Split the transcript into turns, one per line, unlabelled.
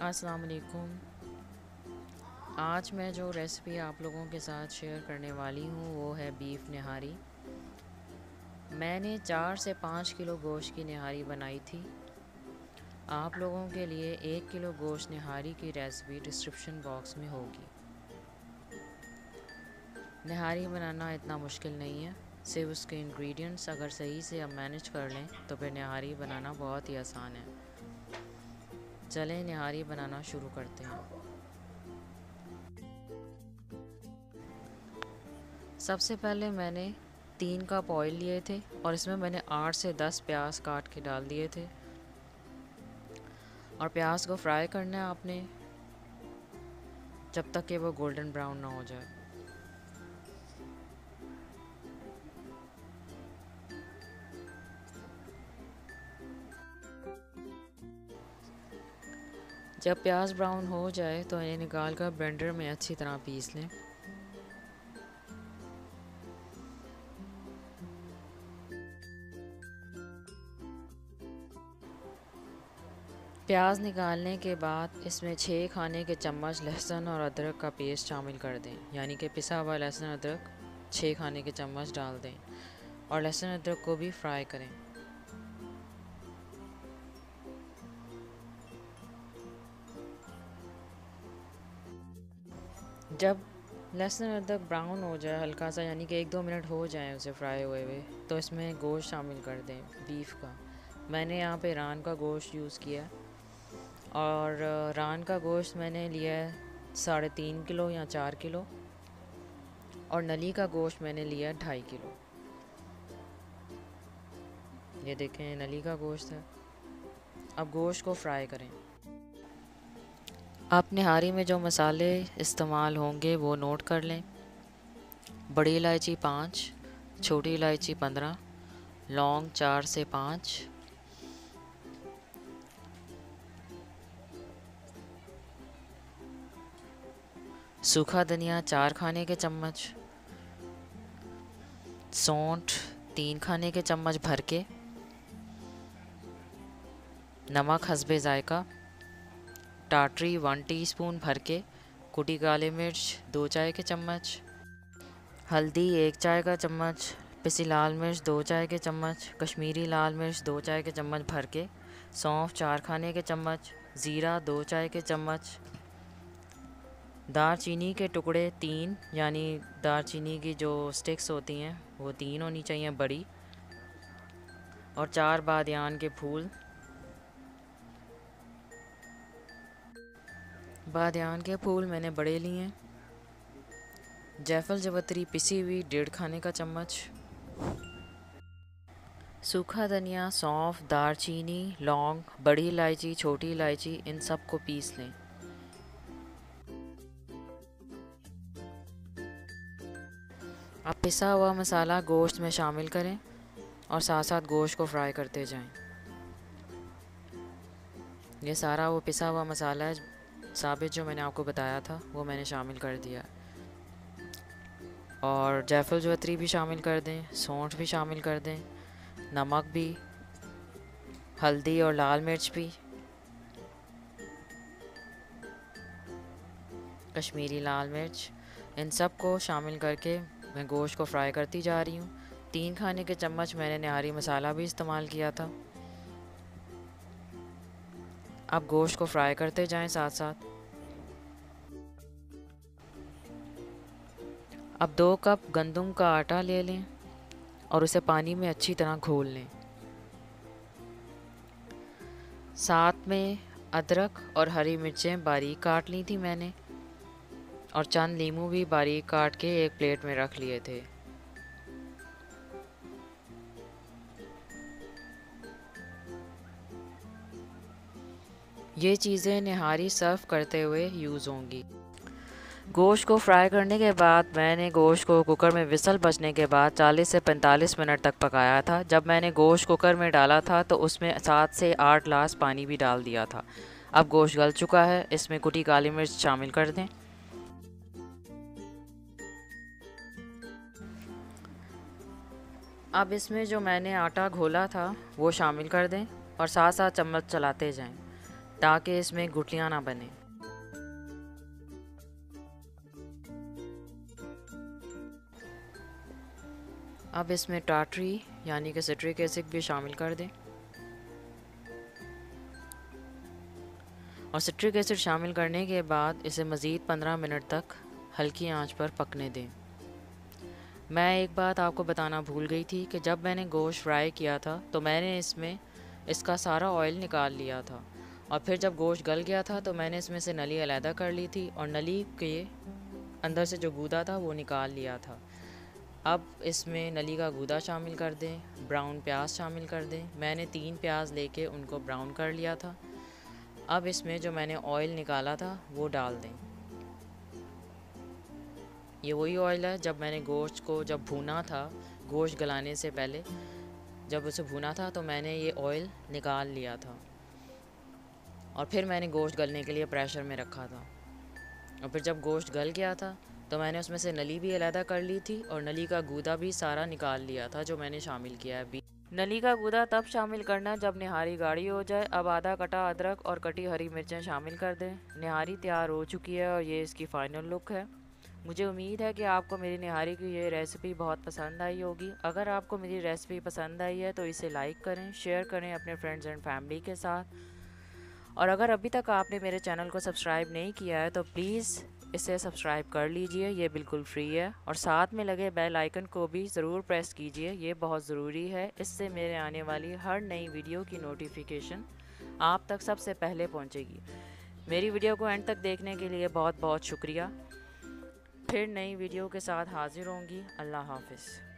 अस्सलाम वालेकुम। आज मैं जो रेसिपी आप लोगों के साथ शेयर करने वाली हूँ वो है बीफ निहारी। मैंने 4 से 5 किलो गोश्त की निहारी बनाई थी। आप लोगों के लिए 1 किलो गोश्त निहारी की रेसिपी डिस्क्रिप्शन बॉक्स में होगी। निहारी बनाना इतना मुश्किल नहीं है, सिर्फ उसके इंग्रेडिएंट्स अगर सही से हम मैनेज कर लें तो फिर निहारी बनाना बहुत ही आसान है। चलें निहारी बनाना शुरू करते हैं। सबसे पहले मैंने 3 कप ऑयल लिए थे और इसमें मैंने 8 से 10 प्याज काट के डाल दिए थे और प्याज को फ्राई करना है आपने जब तक कि वो गोल्डन ब्राउन ना हो जाए। जब प्याज ब्राउन हो जाए तो इन्हें निकाल कर ब्लेंडर में अच्छी तरह पीस लें। प्याज निकालने के बाद इसमें 6 खाने के चम्मच लहसुन और अदरक का पेस्ट शामिल कर दें, यानी कि पिसा हुआ लहसुन अदरक 6 खाने के चम्मच डाल दें और लहसुन अदरक को भी फ्राई करें। जब लहसुन अदरक ब्राउन हो जाए हल्का सा, यानी कि 1-2 मिनट हो जाए उसे फ्राई हुए हुए, तो इसमें गोश्त शामिल कर दें बीफ का। मैंने यहाँ पे रान का गोश्त यूज़ किया और रान का गोश्त मैंने लिया है 3.5 किलो या 4 किलो और नली का गोश्त मैंने लिया 2.5 किलो। ये देखें नली का गोश्त है। अब गोश्त को फ्राई करें। आप निहारी में जो मसाले इस्तेमाल होंगे वो नोट कर लें। बड़ी इलायची 5, छोटी इलायची 15, लौंग 4 से 5, सूखा धनिया 4 खाने के चम्मच, सौंठ 3 खाने के चम्मच भर के, नमक हस्बे ज़ायका, टाटरी 1 टीस्पून भर के, कुटी काली मिर्च 2 चाय के चम्मच, हल्दी 1 चाय का चम्मच, पिसी लाल मिर्च 2 चाय के चम्मच, कश्मीरी लाल मिर्च 2 चाय के चम्मच भर के, सौंफ 4 खाने के चम्मच, ज़ीरा 2 चाय के चम्मच, दालचीनी के टुकड़े 3, यानी दालचीनी की जो स्टिक्स होती हैं वो 3 होनी चाहिए बड़ी, और 4 बादियान के फूल। बादियान के फूल मैंने बड़े लिए हैं। जायफल जवतरी पिसी हुई 1.5 खाने का चम्मच, सूखा धनिया, सौंफ, दालचीनी, लौंग, बड़ी इलायची, छोटी इलायची, इन सब को पीस लें। अब पिसा हुआ मसाला गोश्त में शामिल करें और साथ साथ गोश्त को फ्राई करते जाएं। ये सारा वो पिसा हुआ मसाला है साबित जो मैंने आपको बताया था वो मैंने शामिल कर दिया, और जायफल जवतरी भी शामिल कर दें, सौंठ भी शामिल कर दें, नमक भी, हल्दी और लाल मिर्च भी, कश्मीरी लाल मिर्च, इन सब को शामिल करके मैं गोश्त को फ्राई करती जा रही हूँ। 3 खाने के चम्मच मैंने निहारी मसाला भी इस्तेमाल किया था। अब गोश्त को फ्राई करते जाएं साथ साथ। अब 2 कप गंदम का आटा ले लें और उसे पानी में अच्छी तरह घोल लें। साथ में अदरक और हरी मिर्चें बारीक काट ली थी मैंने, और चंद नींबू भी बारीक काट के एक प्लेट में रख लिए थे। ये चीज़ें निहारी सर्व करते हुए यूज़ होंगी। गोश्त को फ्राई करने के बाद मैंने गोश्त को कुकर में विसल बजने के बाद 40 से 45 मिनट तक पकाया था। जब मैंने गोश्त कुकर में डाला था तो उसमें 7 से 8 ग्लास पानी भी डाल दिया था। अब गोश्त गल चुका है, इसमें कुटी काली मिर्च शामिल कर दें। अब इसमें जो मैंने आटा घोला था वो शामिल कर दें और साथ साथ चम्मच चलाते जाएं। ताकि इसमें गुठलियाँ ना बने। अब इसमें टाटरी यानी कि सिट्रिक एसिड भी शामिल कर दें और सिट्रिक एसिड शामिल करने के बाद इसे मज़ीद 15 मिनट तक हल्की आंच पर पकने दें। मैं एक बात आपको बताना भूल गई थी कि जब मैंने गोश्त फ्राई किया था तो मैंने इसमें इसका सारा ऑयल निकाल लिया था और फिर जब गोश्त गल गया था तो मैंने इसमें से नली अलहदा कर ली थी और नली के अंदर से जो गूदा था वो निकाल लिया था। अब इसमें नली का गूदा शामिल कर दें, ब्राउन प्याज शामिल कर दें। मैंने 3 प्याज लेके उनको ब्राउन कर लिया था। अब इसमें जो मैंने ऑयल निकाला था वो डाल दें। ये वही ऑयल है जब मैंने गोश्त को जब भूना था, गोश्त गलाने से पहले जब उसे भूना था तो मैंने ये ऑयल निकाल लिया था और फिर मैंने गोश्त गलने के लिए प्रेशर में रखा था। और फिर जब गोश्त गल गया था तो मैंने उसमें से नली भी अलहदा कर ली थी और नली का गूदा भी सारा निकाल लिया था जो मैंने शामिल किया है अभी। नली का गूदा तब शामिल करना जब निहारी गाढ़ी हो जाए। अब आधा कटा अदरक और कटी हरी मिर्चें शामिल कर दें। निहारी तैयार हो चुकी है और ये इसकी फ़ाइनल लुक है। मुझे उम्मीद है कि आपको मेरी निहारी की ये रेसिपी बहुत पसंद आई होगी। अगर आपको मेरी रेसिपी पसंद आई है तो इसे लाइक करें, शेयर करें अपने फ्रेंड्स एंड फैमिली के साथ। और अगर अभी तक आपने मेरे चैनल को सब्सक्राइब नहीं किया है तो प्लीज़ इसे सब्सक्राइब कर लीजिए, ये बिल्कुल फ्री है। और साथ में लगे बेल आइकन को भी ज़रूर प्रेस कीजिए, ये बहुत ज़रूरी है। इससे मेरे आने वाली हर नई वीडियो की नोटिफिकेशन आप तक सबसे पहले पहुंचेगी। मेरी वीडियो को एंड तक देखने के लिए बहुत बहुत शुक्रिया। फिर नई वीडियो के साथ हाजिर होंगी। अल्लाह हाफ़िज़।